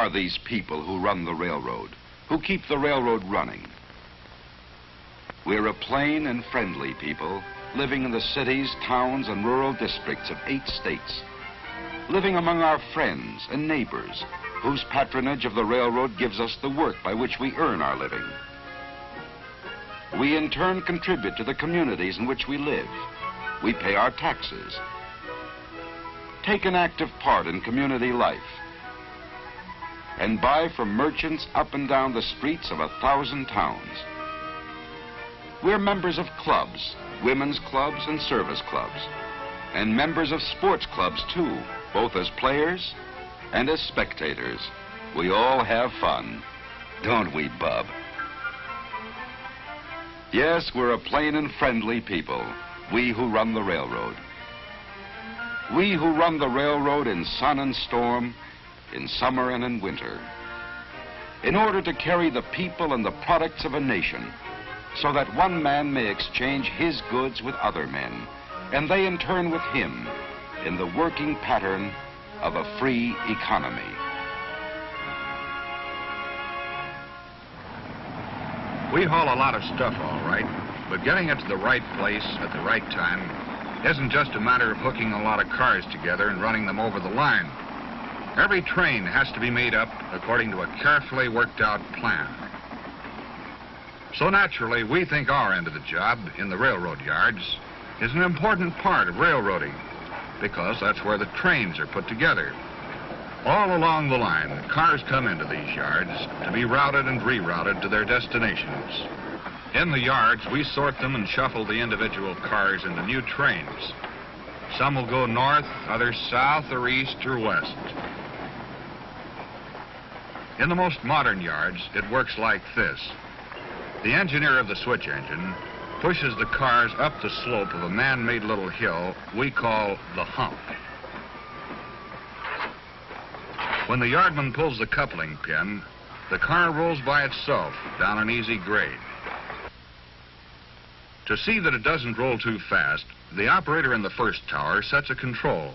are these people who run the railroad, who keep the railroad running? We're a plain and friendly people living in the cities, towns, and rural districts of 8 states, living among our friends and neighbors whose patronage of the railroad gives us the work by which we earn our living. We in turn contribute to the communities in which we live. We pay our taxes, take an active part in community life, and buy from merchants up and down the streets of 1,000 towns. We're members of clubs, women's clubs and service clubs, and members of sports clubs too, both as players and as spectators. We all have fun, don't we, Bub? Yes, we're a plain and friendly people, we who run the railroad. We who run the railroad in sun and storm, in summer and in winter, in order to carry the people and the products of a nation, so that one man may exchange his goods with other men, and they in turn with him, in the working pattern of a free economy. We haul a lot of stuff, all right, but getting it to the right place at the right time isn't just a matter of hooking a lot of cars together and running them over the line. Every train has to be made up according to a carefully worked out plan. So naturally, we think our end of the job in the railroad yards is an important part of railroading, because that's where the trains are put together. All along the line, cars come into these yards to be routed and rerouted to their destinations. In the yards, we sort them and shuffle the individual cars into new trains. Some will go north, others south or east or west. In the most modern yards, it works like this. The engineer of the switch engine pushes the cars up the slope of a man-made little hill we call the hump. When the yardman pulls the coupling pin, the car rolls by itself down an easy grade. To see that it doesn't roll too fast, the operator in the first tower sets a control.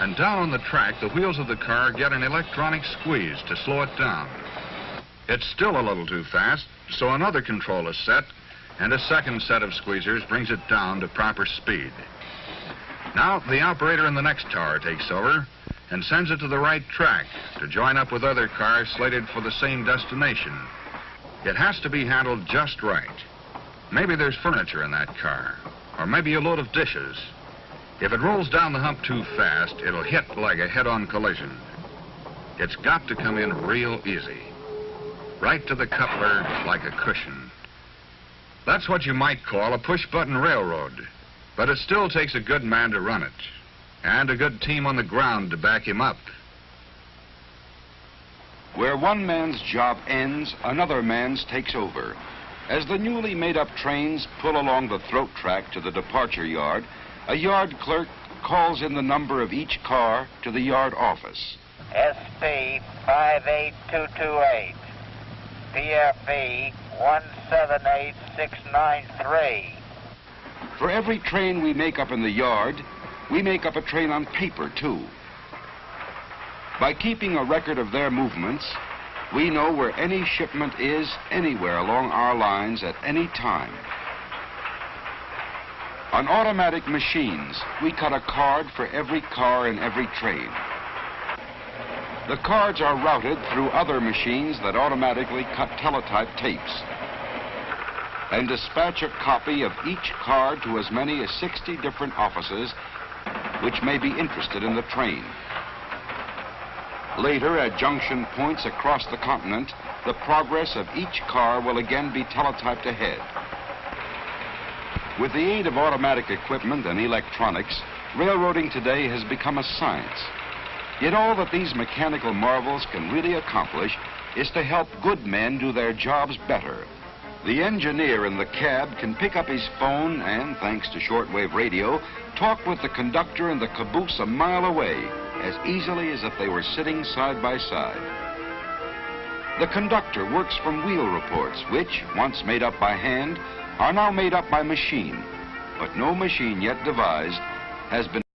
And down on the track, the wheels of the car get an electronic squeeze to slow it down. It's still a little too fast, so another control is set, and a second set of squeezers brings it down to proper speed. Now, the operator in the next tower takes over and sends it to the right track to join up with other cars slated for the same destination. It has to be handled just right. Maybe there's furniture in that car, or maybe a load of dishes. If it rolls down the hump too fast, it'll hit like a head-on collision. It's got to come in real easy, right to the coupler like a cushion. That's what you might call a push-button railroad, but it still takes a good man to run it, and a good team on the ground to back him up. Where one man's job ends, another man's takes over. As the newly made-up trains pull along the throat track to the departure yard, a yard clerk calls in the number of each car to the yard office. SP 58228, PFE 178693. For every train we make up in the yard, we make up a train on paper, too. By keeping a record of their movements, we know where any shipment is anywhere along our lines at any time. On automatic machines, we cut a card for every car in every train. The cards are routed through other machines that automatically cut teletype tapes and dispatch a copy of each card to as many as 60 different offices which may be interested in the train. Later, at junction points across the continent, the progress of each car will again be teletyped ahead. With the aid of automatic equipment and electronics, railroading today has become a science. Yet all that these mechanical marvels can really accomplish is to help good men do their jobs better. The engineer in the cab can pick up his phone and, thanks to shortwave radio, talk with the conductor in the caboose a mile away as easily as if they were sitting side by side. The conductor works from wheel reports, which, once made up by hand, are now made up by machine. But no machine yet devised has been